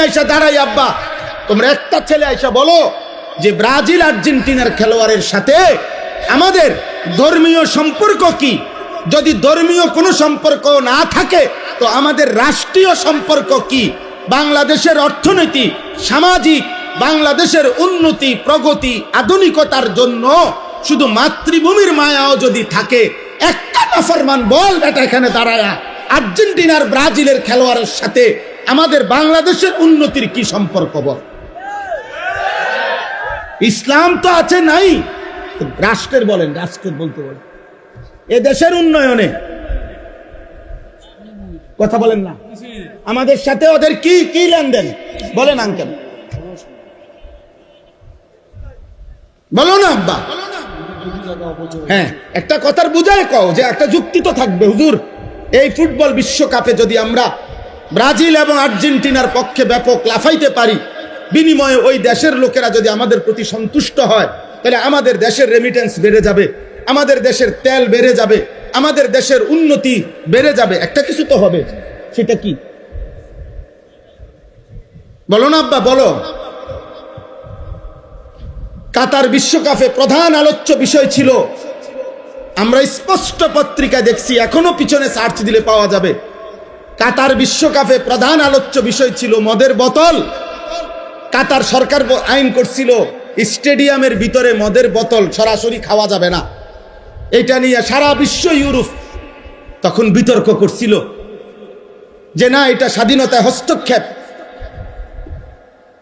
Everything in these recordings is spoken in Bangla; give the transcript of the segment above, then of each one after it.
আইসা দাঁড়াই আব্বা, তোমরা একটা ছেলে আইসা বলো যে ব্রাজিল আর্জেন্টিনার খেলোয়াড়ের সাথে আমাদের ধর্মীয় সম্পর্ক কি? যদি ধর্মীয় কোনো সম্পর্ক না থাকে তো আমাদের রাষ্ট্রীয় সম্পর্ক কি? বাংলাদেশের অর্থনীতি, সামাজিক, বাংলাদেশের উন্নতি, প্রগতি, আধুনিকতার জন্য শুধু মাতৃভূমির মায়াও যদি থাকে, একটা নাফরমান বল বেটা এখানে দাঁড়ায়া আর্জেন্টিনার ব্রাজিলের খেলোয়াড়ের সাথে আমাদের বাংলাদেশের উন্নতির কি সম্পর্ক বল? ইসলাম তো আছে নাই, রাষ্ট্রের বলেন, রাষ্ট্রের বলতে বলেন এ দেশের উন্নয়নে কথা বলেন না, আমাদের সাথে ওদের কি কি লেনদেন বলেন আঙ্কেল, বলো না আব্বা। হ্যাঁ, একটা কথার বুঝায় কও যে একটা যুক্তি তো থাকবে। হুজুর, এই ফুটবল বিশ্বকাপে যদি আমরা ব্রাজিল এবং আর্জেন্টিনার পক্ষে ব্যাপক লাফাইতে পারি, বিনিময়ে ওই দেশের লোকেরা যদি আমাদের প্রতি সন্তুষ্ট হয়, তাহলে আমাদের দেশের রেমিটেন্স বেড়ে যাবে, আমাদের দেশের তেল বেড়ে যাবে, আমাদের দেশের উন্নতি বেড়ে যাবে। একটা কিছু তো হবে, সেটা কি বলো না আব্বা, বলো। কাতার বিশ্বকাপে প্রধান আলোচ্য বিষয় ছিল, আমরা স্পষ্ট পত্রিকা দেখছি, এখনো পিছনে সার্চ দিলে পাওয়া যাবে, কাতার বিশ্বকাপে প্রধান আলোচ্য বিষয় ছিল মদের বোতল। কাতার সরকার আইন করছিল স্টেডিয়ামের ভিতরে মদের বোতল সরাসরি খাওয়া যাবে না। এটা নিয়ে সারা বিশ্ব, ইউরোপ তখন বিতর্ক করছিল যে না, এটা স্বাধীনতায় হস্তক্ষেপ,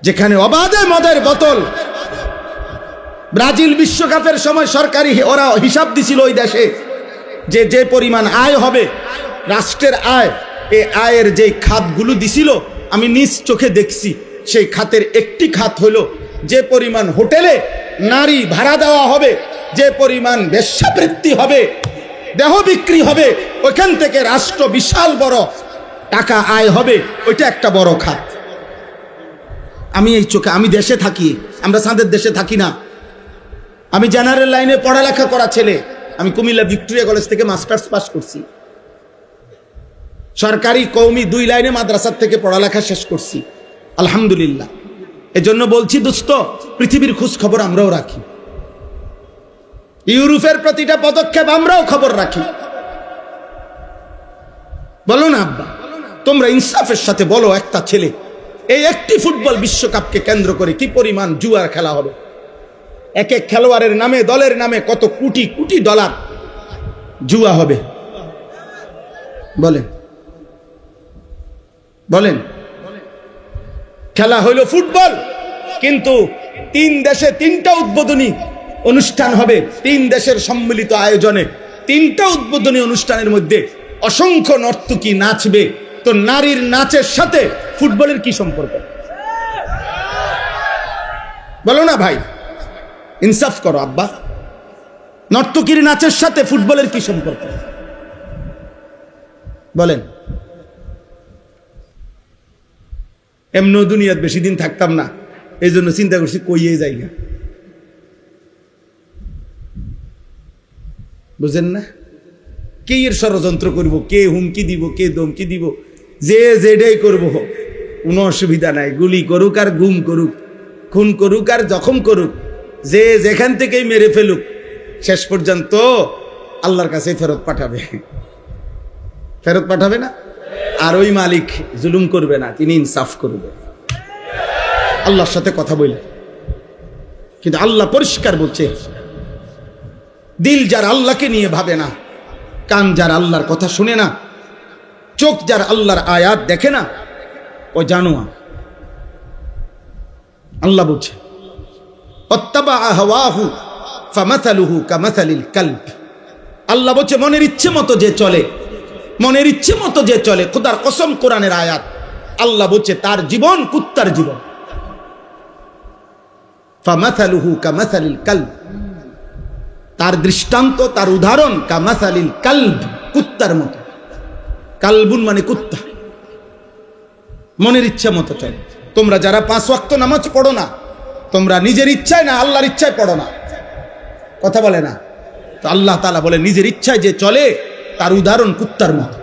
যেখানে অবাধে মদের বোতল। ব্রাজিল বিশ্বকাপের সময় সরকারি ওরা হিসাব দিছিল ওই দেশে যে যে পরিমাণ আয় হবে, রাষ্ট্রের আয়, এই আয়ের যে খাতগুলো দিছিল আমি নিজ চোখে দেখছি, সেই খাতের একটি খাত হলো যে পরিমাণ হোটেলে নারী ভাড়া দেওয়া হবে, যে পরিমাণ বেশ্যাবৃত্তি হবে, দেহ বিক্রি হবে, ওইখান থেকে রাষ্ট্র বিশাল বড় টাকা আয় হবে, ওইটা একটা বড় খাত। আমি এই চোখে, আমি দেশে থাকি, আমরা চাঁদের দেশে থাকি না। আমি জেনারেল লাইনে পড়ালেখা করা ছেলে, আমি কুমিল্লা ভিক্টোরিয়া কলেজ থেকে মাস্টার্স পাস করছি, সরকারি কওমি 2 লাইনে মাদ্রাসার থেকে পড়ালেখা শেষ করছি, আলহামদুলিল্লাহ। এজন্য বলছি দোস্ত, পৃথিবীর খোঁজ খবর আমরাও রাখি, ইউরোপের প্রতিটা পদক্ষেপ আমরাও খবর রাখি। বলো না আব্বা, তোমরা ইনসাফের সাথে বলো, একটা ছেলে, এই একটি ফুটবল বিশ্বকাপকে কেন্দ্র করে কি পরিমাণ জুয়ার খেলা হবে? এক এক খেলোয়াড়ের নামে, দলের নামে কত কোটি কোটি ডলার জুয়া হবে, বলেন বলেন। খেলা হইল ফুটবল, কিন্তু 3 দেশে 3টা উদ্বোধনী অনুষ্ঠান হবে, 3 দেশের সম্মিলিত আয়োজনে 3টা উদ্বোধনী অনুষ্ঠানের মধ্যে অসংখ্য নর্তকী নাচবে। তো নারীর নাচের সাথে ফুটবলের কি সম্পর্ক? বলো না ভাই, ইনসাফ করো আব্বা, নর্তকীর নাচের সাথে ফুটবলের কি সম্পর্ক বলেন? এমন দুনিয়ার বেশি দিন থাকতাম না, এই জন্য চিন্তা করছি কইয়ে যাই না, বুঝেন না? কে এর ষড়যন্ত্র করব, কে হুমকি দিব, কে ধমকি দিব, যে যেটাই করব কোনো অসুবিধা নাই। গুলি করুক আর গুম করুক, খুন করুক আর জখম করুক, যে যেখান থেকেই মেরে ফেলুক, শেষ পর্যন্ত আল্লাহর কাছে ফেরত পাঠাবে, ফেরত পাঠাবে না? আর ওই মালিক জুলুম করবে না, তিনি ইনসাফ করবে। আল্লাহর সাথে কথা বলে, কিন্তু আল্লাহ পরিষ্কার বলছে, দিল যার আল্লাহকে নিয়ে ভাবে না, কান যার আল্লাহর কথা শুনে না, চোখ যার আল্লাহর আয়াত দেখে না, ও জানোয়া। আল্লাহ বলছে, আল্লাহ বলছে মনের ইচ্ছে মতো যে চলে, মনের ইচ্ছে মতো যে চলে, খোদার কসম, কোরআনের আয়াত। আল্লাহ বলছে তার জীবন কুত্তার জীবন। ফামাসালুহু কামাসালিল কালব, তার দৃষ্টান্ত, তার উদাহরণ কামাসালিল কালব, কুত্তার মতো। কালবুন মানে কুত্তা, মনের ইচ্ছা মতো চলে। তোমরা যারা 5 ওয়াক্ত নামাজ পড়ো না, তোমরা নিজের ইচ্ছায় না আল্লাহর ইচ্ছায় পড়ো না, কথা বলে না তো। আল্লাহ তাআলা বলে নিজের ইচ্ছায় যে চলে তার উদাহরণ কুত্তার মতো।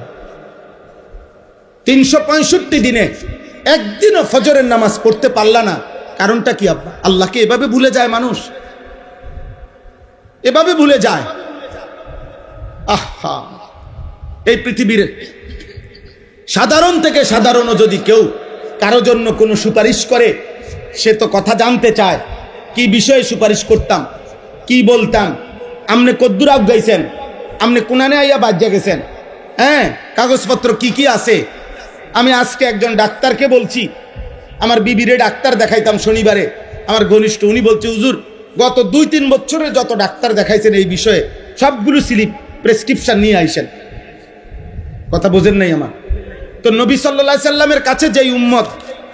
365 দিনে একদিনও ফজরের নামাজ পড়তে পারলা না, কারণটা কি আব্বা? আল্লাহকে এভাবে ভুলে যায় মানুষ, এভাবে ভুলে যায়। আহা, এই পৃথিবীর সাধারণ থেকে সাধারণও যদি কেউ কারো জন্য কোনো সুপারিশ করে, সে তো কথা জানতে চায়, কি বিষয়ে সুপারিশ করতাম, কি বলতাম, আমনে কদ্দুর আগাইছেন, আমনে কোনানে আইয়া বাজ্যা গেছেন, হ্যাঁ কাগজপত্র কি কি আছে। আমি আজকে একজন ডাক্তারকে বলছি, আমার বিবিরে ডাক্তার দেখাইতাম শনিবারে, আমার ঘনিষ্ঠ, উনি বলছে হুজুর গত 2-3 বছরে যত ডাক্তার দেখাইছেন এই বিষয়ে সবগুলো স্লিপ প্রেসক্রিপশন নিয়ে আইসেন। কথা বোঝেন নাই আমার? তো নবী সাল্লাল্লাহু আলাইহি সাল্লামের কাছে যেই উম্মত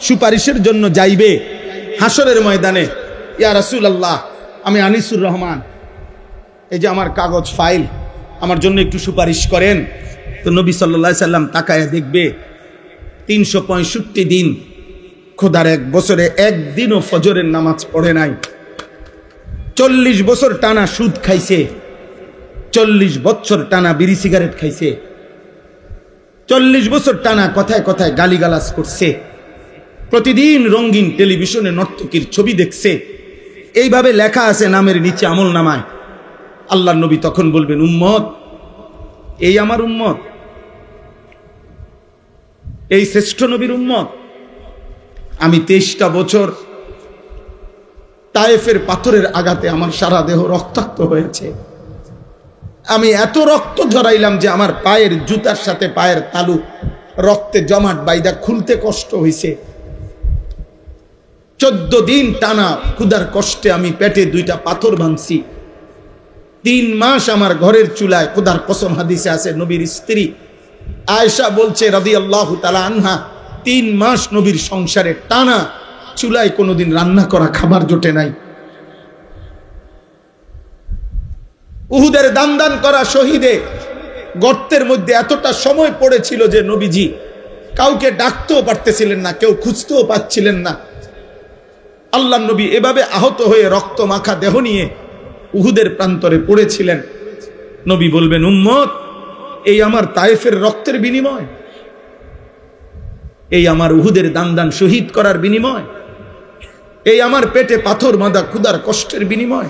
সুপারিশের জন্য যাইবে হাসরের ময়দানে, ইয়া রাসূলুল্লাহ আমি আনিসুর রহমান, এই যে আমার কাগজ ফাইল, আমার জন্য একটু সুপারিশ করেন। তো নবী সাল্লাল্লাহু আলাইহি সাল্লাম তাকায়া দেখবে 365 দিন খোদার এক বছরে একদিনও ফজরের নামাজ পড়ে নাই, 40 বছর টানা সুদ খাইছে, 40 বছর টানা বিড়ি সিগারেট খাইছে, 40 বছর টানা কথায় কথায় গালিগালাজ করছে, প্রতিদিন রঙিন টেলিভিশনে নর্তকীর ছবি দেখছে, এইভাবে লেখা আছে নামের নিচে আমল নামায়। আল্লাহর নবী তখন বলবেন, উম্মত, এই আমার উম্মত, এই শ্রেষ্ঠ নবীর উম্মত। আমি 23টা বছর তায়েফের পাথরের আঘাতে আমার সারা দেহ রক্তাক্ত হয়েছে, আমি এত রক্ত ঝরাইলাম যে আমার পায়ের জুতার সাথে পায়ের তালু রক্তে জমাট বাইদা খুলতে কষ্ট হয়েছে। 14 দিন টানা ক্ষুধার কষ্টে আমি পেটে 2টা পাথর ভাঙছি। 3 মাস আমার ঘরের চুলায়, খোদার কসম হাদিসে আছে, নবীর স্ত্রী আয়েশা বলছে রাদিয়াল্লাহু তাআলা আনহা, 3 মাস নবীর সংসারে টানা চুলায় কোনোদিন রান্না করা খাবার জোটে নাই। উহুদের দান করা শহীদে গর্তের মধ্যে এতটা সময় পড়েছিল যে নবীজি কাউকে ডাকতেও পারতেছিলেন না, কেউ খুঁজতেও পাচ্ছিলেন না। আল্লাহর নবী এভাবে আহত হয়ে রক্ত মাখা দেহ নিয়ে উহুদের প্রান্তরে পড়েছিলেন। নবী বলবেন, উম্মত, এই আমার তায়েফের রক্তের বিনিময়, এই আমার উহুদের দান শহীদ করার বিনিময়, এই আমার পেটে পাথর বাঁধা ক্ষুধার কষ্টের বিনিময়,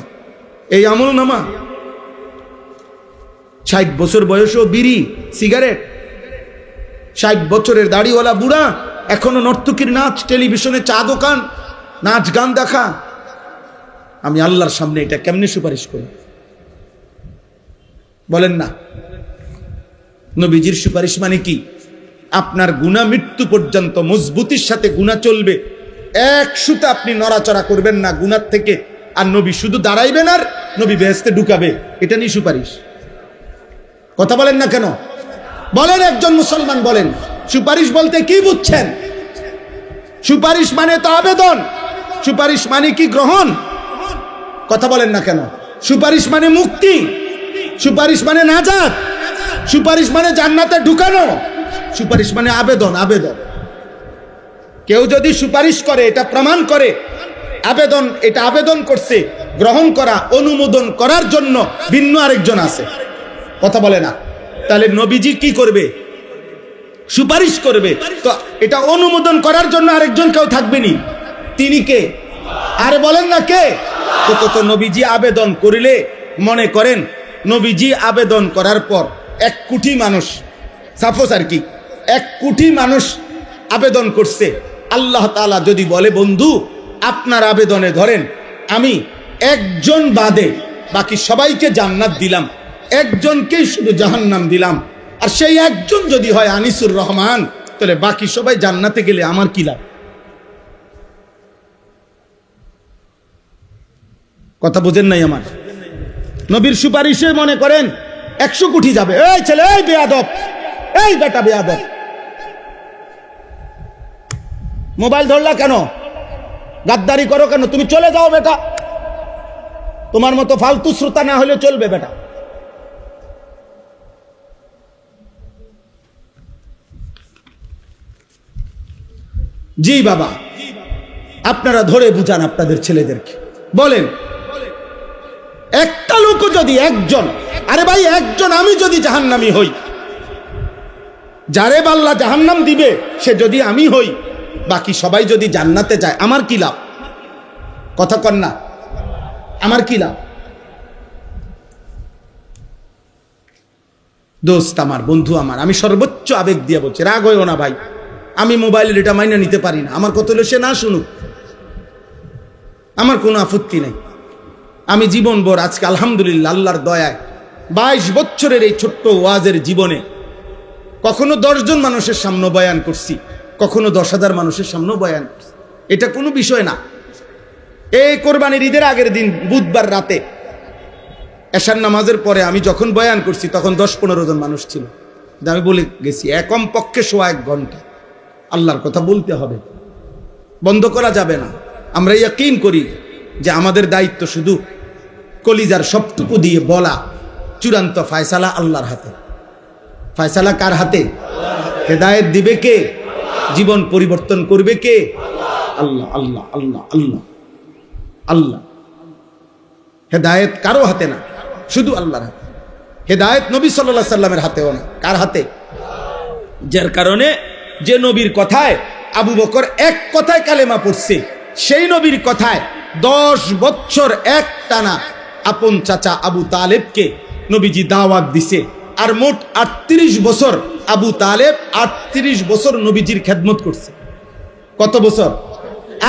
এই আমল নামা। 60 বছর বয়সেও বিড়ি সিগারেট, 60 বছরের দাড়িওয়ালা বুড়া এখনো নর্তকীর নাচ, টেলিভিশনে চা দোকান, নাচ গান দেখা। আমি আল্লাহর সামনে এটা কেমনে সুপারিশ করি বলেন না? নবীজির সুপারিশ মানে কি? আপনার গুনাহ মৃত্যু পর্যন্ত মজবুতির সাথে গুনাহ চলবে, এক সুতা আপনি নড়াচড়া করবেন না গুনার থেকে, আর নবী শুধু দাঁড়াইবেন আর নবী বেহেশতে ঢুকাবে, এটা নিয়ে সুপারিশ। কথা বলেন না কেন? বলেন, একজন মুসলমান বলেন, সুপারিশ বলতে কি বুঝছেন? সুপারিশ মানে তো আবেদন, সুপারিশ মানে কি গ্রহণ? কথা বলেন না কেন? সুপারিশ মানে মুক্তি, সুপারিশ মানে নাজাত, সুপারিশ মানে জান্নাতে ঢুকানো, সুপারিশ মানে আবেদন। আবেদন, কেউ যদি সুপারিশ করে এটা প্রমাণ করে আবেদন, এটা আবেদন করছে, গ্রহণ করা, অনুমোদন করার জন্য ভিন্ন আরেকজন আছে। কথা বলে না? তাহলে নবীজি কি করবে? সুপারিশ করবে, তো এটা অনুমোদন করার জন্য আরেকজন কেউ থাকবেনি, তিনি কে? আরে বলেন না কে? তো নবীজি আবেদন করিলে, মনে করেন নবীজি আবেদন করার পর 1 কোটি মানুষ, সাপোজ আর কি 1 কোটি মানুষ আবেদন করছে, আল্লাহ তাআলা যদি বলে, বন্ধু আপনার আবেদনে ধরেন আমি একজন বাদে বাকি সবাইকে জান্নাত দিলাম, একজনকেই শুধু জাহান্নাম দিলাম, আর সেই একজন যদি হয় আনিসুর রহমান, তাহলে বাকি সবাই জান্নাতে গেলে আমার কি লাভ? কথা বুঝেন নাই আমার? নবীর সুপারিশে মনে করেন 100 কোটি যাবে। এই ছেলে, এই বেয়াদব, এই বেটা বেয়াদব, মোবাইল ধরলা কেন? গাদ্দারি করো কেন? তুমি চলে যাও বেটা, তোমার মতো ফালতু শ্রোতা না হলে চলবে বেটা। জি বাবা, আপনারা ধরে বুঝান আপনাদের ছেলেদেরকে, বলেন একটা লোক যদি, একজন, আরে ভাই একজন, আমি যদি জাহান্নামী হই, যারে আল্লাহ জাহান্নাম দিবে সে যদি আমি হই, বাকি সবাই যদি জান্নাতে যায় আমার কি লাভ? কথা কন না, আমার কি লাভ? দোস্ত আমার, বন্ধু আমার, আমি সর্বোচ্চ আবেগ দিয়ে বলছি, রাগ হইও না ভাই, আমি মোবাইলের এটা মাইনে নিতে পারি না। আমার কথা হলো সে না শুনুক, আমার কোনো আপত্তি নেই। আমি জীবনভর আজকে আলহামদুলিল্লাহ আল্লাহর দয়ায় 22 বছরের এই ছোট্ট ওয়াজের জীবনে কখনো 10 জন মানুষের সামনে বয়ান করছি, কখনো 10,000 মানুষের সামনেও বয়ান করছি। এটা কোনো বিষয় না। এই কোরবানির ঈদের আগের দিন বুধবার রাতে এশার নামাজের পরে আমি যখন বয়ান করছি তখন 10-15 জন মানুষ ছিল। আমি বলে গেছি একম পক্ষে 1 ঘন্টা আল্লাহর কথা বলতে হবে, বন্ধ করা যাবে না। আমরা ইয়াকিন করি যে আমাদের দায়িত্ব শুধু কলিজার সবটুকু দিয়ে বলা, চূড়ান্ত ফয়সালা আল্লাহর হাতে। ফয়সালা কার হাতে? হেদায়েত দিবে কে? জীবন পরিবর্তন করবে কে? আল্লাহ আল্লাহ আল্লাহ আল্লাহ আল্লাহ। হেদায়েত কারো হাতে না, শুধু আল্লাহর হাতে। হেদায়েত নবী সাল্লাল্লাহু আলাইহি সাল্লামের হাতেও না, কার হাতে? যার কারণে যে নবীর কথায় আবু বকর এক কথায় কালেমা পড়ছে, সেই নবীর কথায় 10 বছর একটানা আপন চাচা আবু তালেবকে নবীজি দাওয়াত দিছে। আর মোট 38 বছর আবু তালেব 38 বছর নবীজির খেদমত করছে। কত বছর?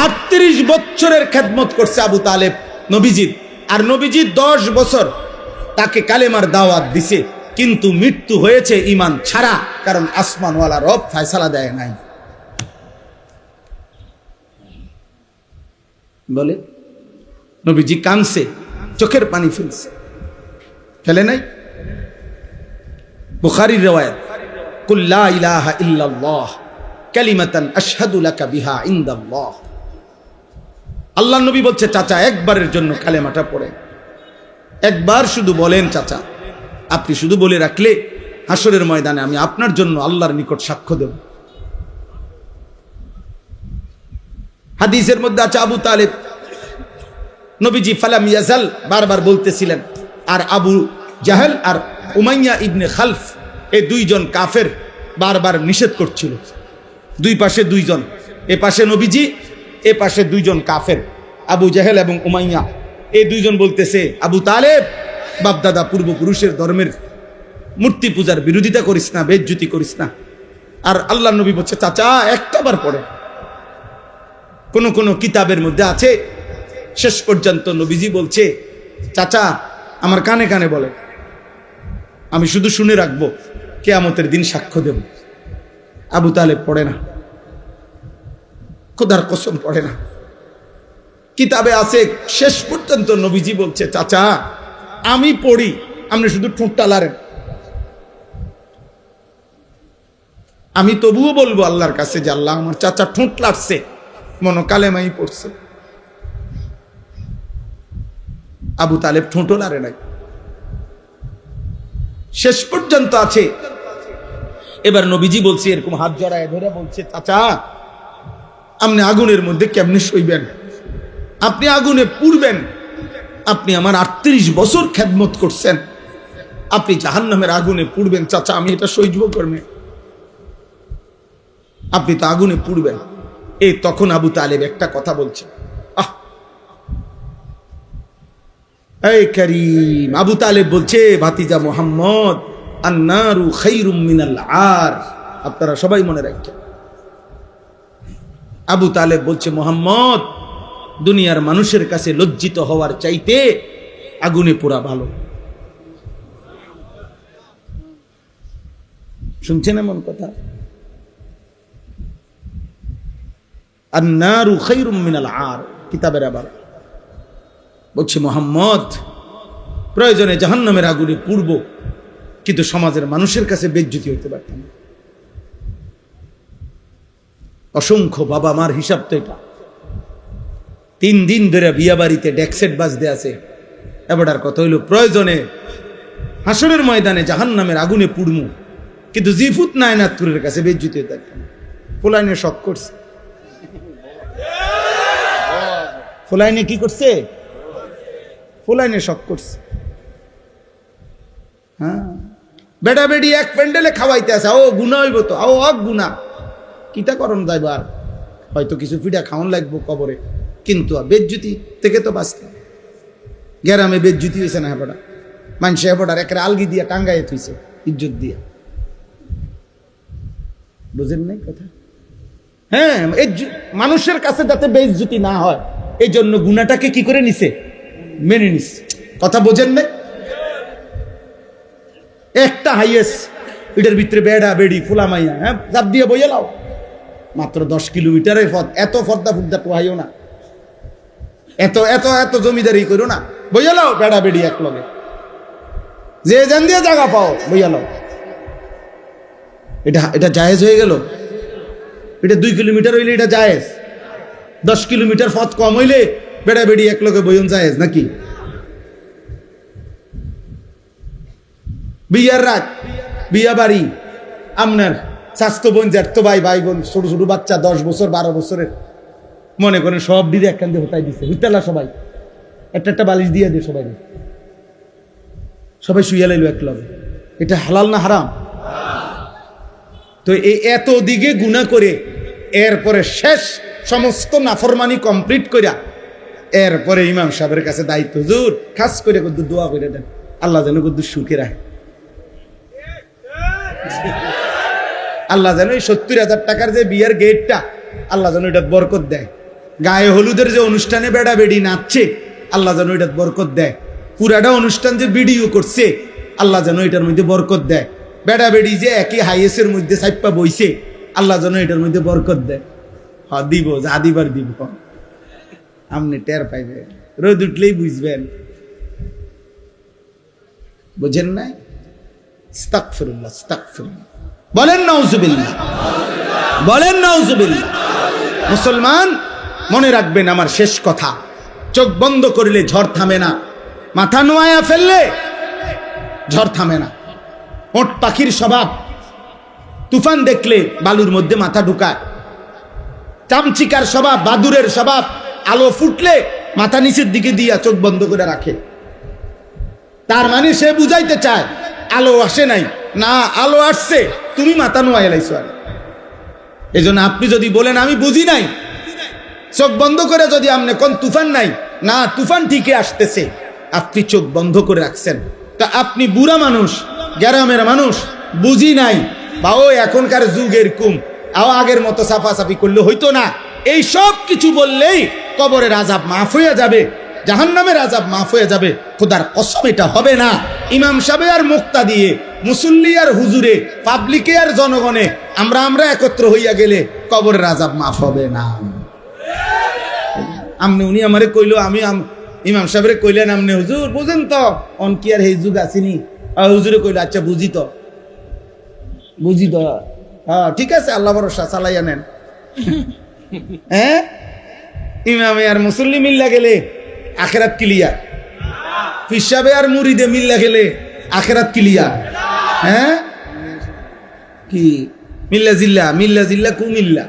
38 বছরের খেদমত করছে আবু তালেব নবীজির। আর নবীজি 10 বছর তাকে কালেমার দাওয়াত দিছে, কিন্তু মৃত্যু হয়েছে ঈমান ছাড়া, কারণ আসমানওয়ালা রব ফয়সালা দেয় নাই। বলে নবীজি কানছে, চোখের পানি ফেলছে, ফেলে নাই? বুখারীর riwayat, কুল লা ইলাহা ইল্লাল্লাহ কালিমাতান আশহাদু লাকা বিহা ইনদাল্লাহ। আল্লাহর নবী বলছে, চাচা একবারের জন্য কালেমাটা পড়ে, একবার শুধু বলেন চাচা, আপনি শুধু বলে রাখলে হাসরের ময়দানে আমি আপনার জন্য আল্লাহর নিকট সাক্ষ্য দেব। হাদিসের মধ্যে আছে আবু তালেব নবীজি ফালাম ইয়াজাল বারবার বলতেছিলেন, আর আবু জাহেল আর উমাইয়া ইবনে খালফ এই 2 জন কাফের বারবার নিষেধ করছিল। 2 পাশে 2 জন, এ পাশে নবীজি, এ পাশে 2 জন কাফের, আবু জাহেল এবং উমাইয়া। এই 2 জন বলতেছে, আবু তালেব বাপদাদা পূর্বপুরুষের ধর্মের মূর্তি পূজার বিরোধিতা করিস না, বেজ্জতি করিস না। আর আল্লাহ নবী বলছে, চাচা একটাবার পড়ে। কোন কোন কিতাবের মধ্যে আছে শেষ পর্যন্ত নবীজি বলছে, চাচা আমার কানে কানে বলে, আমি শুধু শুনে রাখবো, কিয়ামতের দিন সাক্ষ্য দেব। আবু তালেব পড়ে না, খোদার কসম পড়ে না। কিতাবে আছে শেষ পর্যন্ত নবীজি বলছে, চাচা আমি পড়ি, আপনি শুধু ঠোঁটটা লাড়েন, আমি তবুও বলবো আল্লাহর কাছে যে আল্লাহ আমার চাচা ঠোঁট লাড়ছে, মনো কালেমাই পড়ছে। আবু তালেব ঠোঁটও লাড়ে নাই, শেষ পর্যন্ত আছে। এবার নবীজি বলছে, এরকম হাত জড়ায় ধরে বলছে, চাচা আপনি আগুনের মধ্যে কেমনে সইবেন? আপনি আগুনে পুড়বেন, আপনি আমার 38 বছর খেদমত করছেন, আপনি জাহান্নামের আগুনে পুড়বেন, চাচা আমি এটা সহ্য করবে, আপনি তো আগুনে পুড়বেন। এই তখন আবু তালেব একটা কথা বলছে, এই করিম, আবু তালেব বলছে, ভাতিজা মুহাম্মদ, আন্নারু খায়রুম মিনাল আর। আপনারা সবাই মনে রাখবেন, আবু তালেব বলছে, মুহাম্মদ দুনিয়ার মানুষের কাছে লজ্জিত হওয়ার চাইতে আগুনে পোড়া ভালো। শুনছেন এমন কথা? আন্নারু খায়রুম মিনাল আর, কিতাবের আবার বলছে, মুহাম্মদ প্রয়োজনে জাহান্নামের আগুনে পুড়ব, কিন্তু সমাজের মানুষের কাছে বেজ্জতি হতে পারতাম না। অসংখ্য বাবা মার হিসাব তো এটা। 3 দিন ধরে বিয়া বাড়িতে ডেকসেট বাজতে আছে, এবারটার কথা হইল প্রয়োজনে হাসরের ময়দানে জাহান্নামের আগুনে পুড়মু, কিন্তু জিফুত নায়নাতুরের কাছে বেজ্জতি হতে পারতাম না। ফুলাইনে শখ করছে, ফুলাইনে কি করছে? ফুলাইনে শখ করছে। হ্যাঁ, বেটা বেডি এক প্যান্ডেলে খাওয়াইতে আছে, ও গুণা হইব তো, ও অক গুণা, কিতা করণ যাইবার হয়তো কিছু পিঠা খাওয়ান লাগবো কবরে, কিন্তু বেজ্জুতি থেকে তো বাঁচলাম। গ্রামে বেজ্জুতি হয়েছে না হেপড়া, মানুষ হেপড়ার একেবারে আলগি দিয়া টাঙ্গাইয়ে থুইছে ইজ্জত দিয়া। বুঝেন নাই কথা? হ্যাঁ, মানুষের কাছে যাতে বেইজ্জতি না হয় এই জন্য গুনাহটাকে কি করে নিছে, মেনে নিছে। কথা বোঝেন নাই? একটা হাইয়েস্ট এটার ভিতরে বেড়া বেড়ি ফুলা মাইয়া, হ্যাঁ চাপ দিয়ে বইয়ে লাও, মাত্র 10 কিলোমিটারের পথ, এত ফর্দা ফুর্দা পোহাইও না, এত এত এত জমিদারি করো না, বইয়া লাও বেড়া বেড়ি এক লগে, যে জান দিয়ে জায়গা পাও বইয়া লাও। এটা জায়েজ হয়ে গেল? এটা 2 কিলোমিটার হইলে এটা জায়েজ, 10 কিলোমিটার পথ কম হইলে বেড়া বেড়ি এক লগে বইন জায়েজ নাকি? বিয়ার রাত, বিয়া বাড়ি, আপনার স্বাস্থ্য বোন, জ্যাঠতো ভাই, ভাই বোন, ছোট ছোট বাচ্চা 10 বছর 12 বছরের, মনে করেন সব দিদি একখান দিয়ে হতাই দিছে, হুইতালা সবাই একটা একটা বালিশ দিয়ে দিয়ে সবাই সবাই শুইয়া লাইল এক লগে। এটা হালাল না হারাম? তো এই এত দিকে গুনাহ করে এরপরে শেষ সমস্ত নাফরমানি কমপ্লিট করিয়া এরপরে ইমাম সাহেবের কাছে দায়িত্ব, হুজুর খাস করে কদ্দুর দোয়া করে দেন, আল্লাহ যেন কদ্দুর সুখে রাখে, আল্লাহ যেন এই 70,000 টাকার যে বিয়ের গেটটা আল্লাহ যেন এটা বরকত দেয়, গায়ে হলুদের যে অনুষ্ঠানে বেড়া বেড়ি নাচছে আল্লাহ যেন এটা বরকত দেয়, পুরাটা অনুষ্ঠান যে ভিডিও করছে আল্লাহ যেন এটার মধ্যে বরকত দেয়, বেড়া বেড়ি যে একই হাইয়েসের মধ্যে সাইপ্পা বইছে আল্লাহ যেন এটার মধ্যে বরকত দেয়। হ্যাঁ দিব, যা দিবার দিব, আপনি টের পাইবেন, রোদ উঠলেই বুঝবেন। বুঝেন নাই? আস্তাগফিরুল্লাহ, আস্তাগফিরুল্লাহ, বলেন নাউজুবিল্লাহ, বলেন নাউজুবিল্লাহ। মুসলমান মনে রাখবেন আমার শেষ কথা, চোখ বন্ধ করলে ঝড় থামে না, মাথা নোয়ায়া ফেললে ঝড় থামে না। ওট পাখির স্বভাব, তুফান দেখলে বালুর মধ্যে মাথা ঢুকায়। চামচিকার স্বভাব, বাদুরের স্বভাব, আলো ফুটলে মাথা নিচের দিকে দিয়া চোখ বন্ধ করে রাখে। তার মানে সে বুঝাইতে চায় আলো আসে নাই, না আলো আসছে, তুমি মাথা নোয়া এলাইছো। এই জন্য আপনি যদি বলেন আমি বুঝি নাই, চোখ বন্ধ করে যদি আপনি কোন তুফান নাই, না তুফান ঠিকই আসতেছে, আপনি চোখ বন্ধ করে রাখছেন, তা আপনি বুড়া মানুষ, গ্রামের মানুষ, বুঝি নাই, বা ও এখনকার যুগ এরকম, আগের মতো সাফাসাফি করলে হইতো না, এই সব কিছু বললেই কবরের আযাব মাফ হয়ে যাবে, জাহান্নামের আযাব মাফ হয়ে যাবে। খোদার কসম এটা হবে না। ইমাম সাহেব আর মুক্তা দিয়ে, মুসল্লি আর হুজুরে, পাবলিকে আর জনগণে আমরা একত্র হইয়া গেলে কবরের আযাব মাফ হবে না। আমনে উনি আমারে কইলো, আমি ইমাম সাহেবরে কইলেন, আমনে হুজুর বুঝেন তো অন কি আর এই যুগ আসেনি? হুজুরে কইলো আচ্ছা বুঝি তো, হ্যাঁ ঠিক আছে, আল্লাহ ভরসা চালাইয়া নেন। হ্যাঁ, ইমামে আর মুসল্লি মিল্লা গেলে আখেরাত ক্লিয়ার, পিসাবে আর মুরিদে মিল্লা গেলে আখেরাত ক্লিয়ার। হ্যাঁ, কি মিল্লা জিল্লা, মিল্লা জিল্লা কুমিল্লা,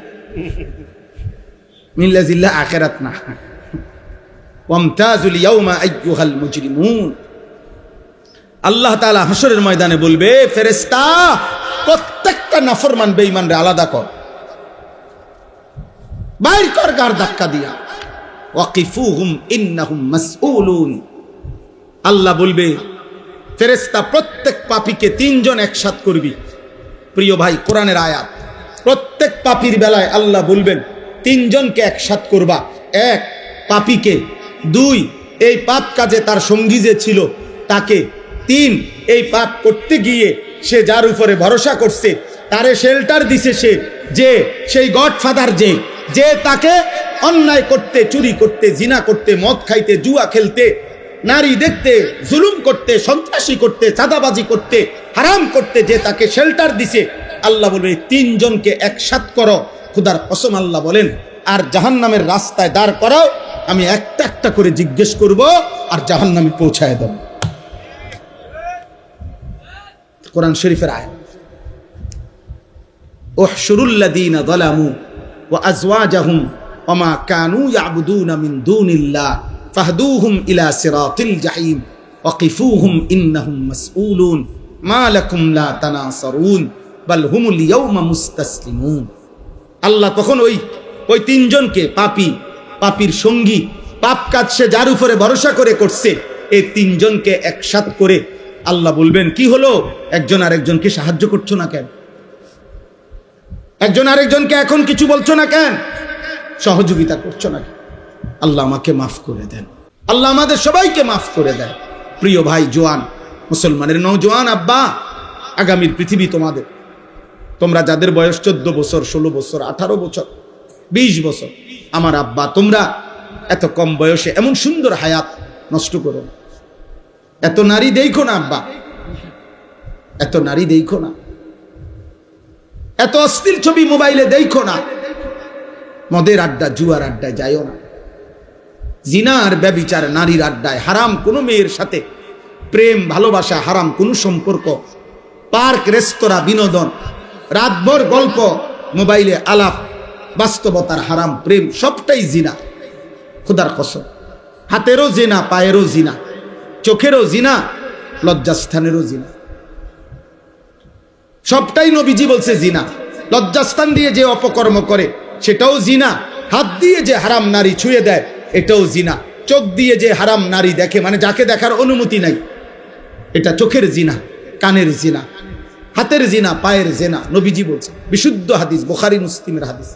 মিল্লা জিল্লা আখেরাত না। ওয়ামতাজুল ইয়াউমা আইয়ুহাল মুজরিমুন, আল্লাহ তাআলা হাসরের ময়দানে বলবে, ফেরেশতা প্রত্যেকটা নাফরমান বেঈমানরে আলাদা কর, বাইর কর গার ধাক্কা দিয়া, ওয়াকিফুহুম ইন্নাহুম মাসউলুন। আল্লাহ বলবে ফেরেশতা প্রত্যেক পাপীকে 3 জন একসাথ করবি। প্রিয় ভাই, কোরআনের আয়াত, প্রত্যেক পাপীর বেলায় আল্লাহ বলবেন 3 জনকে একসাথ করবা। 1 পাপীকে, 2 এই পাপ কাজে তার সঙ্গী যে ছিল তাকে, 3 এই পাপ করতে গিয়ে সে যার উপরে ভরসা করছে তারে শেল্টার দিছে, সে যে সেই গডফাদার যে তাকে অন্যায় করতে, চুরি করতে, জিনা করতে, মদ খাইতে, জুয়া খেলতে, নারী দেখতে, জুলুম করতে, সন্ত্রাসী করতে, চাঁদাবাজি করতে, হারাম করতে যে তাকে শেল্টার দিছে, আল্লাহ বলবে 3 জনকে একসাথ করো। খোদার কসম আল্লাহ বলেন, আর জাহান্নামের রাস্তায় দাঁড় করাও, আমি একটা একটা করে জিজ্ঞেস করব আর জাহান্নামে পৌঁছায় দেব। কোরআন শরীফের আয়াত, উহশুরুল্লাযীনা যালামু ওয়া আজওয়াজাহুম ওয়া মা কানু ইয়াবুদুনা মিন দুনিল্লাহ ফাহদুহুম ইলা সিরাতিল জাহিম ওয়াকিফুহুম ইন্নাহুম মাসউলুন মা লাকুম লা তানাসারুন বাল হুমুল ইয়াওমা মুস্তাসলিমুন। আল্লাহ তখন ওই ওই তিনজনকে পাপী, পাপীর সঙ্গী, পাপ কাজ সে যার উপরে ভরসা করে করছে, এই তিনজনকে একসাথ করে আল্লাহ বলবেন, কি হলো, একজন আরেকজনকে সাহায্য করছো না কেন? একজন আরেকজনকে এখন কিছু বলছো না কেন? সহযোগিতা করছো না কেন? আল্লাহ আমাকে মাফ করে দেন, আল্লাহ আমাদের সবাইকে মাফ করে দেন। প্রিয় ভাই জোয়ান, মুসলমানের নওজোয়ান আব্বা, আগামীর পৃথিবী তোমাদের। তোমরা যাদের বয়স 14 বছর, 16 বছর, 18 বছর, 20 বছর, আমার আব্বা, তোমরা এত কম বয়সে এমন সুন্দর হায়াত নষ্ট করো না। এত নারী দেখো না আব্বা, এত নারী দেখো না, এত অশ্লীল ছবি মোবাইলে দেখো না, মদের আড্ডা, জুয়ার আড্ডায় যাইও না, জিনার ব্যভিচার, নারীর আড্ডায়, হারাম কোনো মেয়ের সাথে প্রেম ভালোবাসা, হারাম কোনো সম্পর্ক, পার্ক রেস্তোরাঁ বিনোদন, রাতভর গল্প, মোবাইলে আলাপ, বাস্তবতার হারাম প্রেম, সবটাই জিনা। খোদার কসম, হাতেরও জিনা, পায়েরও জিনা, চোখেরও জিনা, লজ্জাস্থানেরও জিনা, সবটাই নবীজি বলছে জিনা। লজ্জাস্থান দিয়ে যে অপকর্ম করে সেটাও জিনা, হাত দিয়ে যে হারাম নারী ছুঁয়ে দেয় এটাও জিনা, চোখ দিয়ে যে হারাম নারী দেখে, মানে যাকে দেখার অনুমতি নাই, এটা চোখের জিনা, কানের জিনা, হাতের জিনা, পায়ের জিনা। নবীজি বলছে, বিশুদ্ধ হাদিস, বুখারী মুসলিমের হাদিস।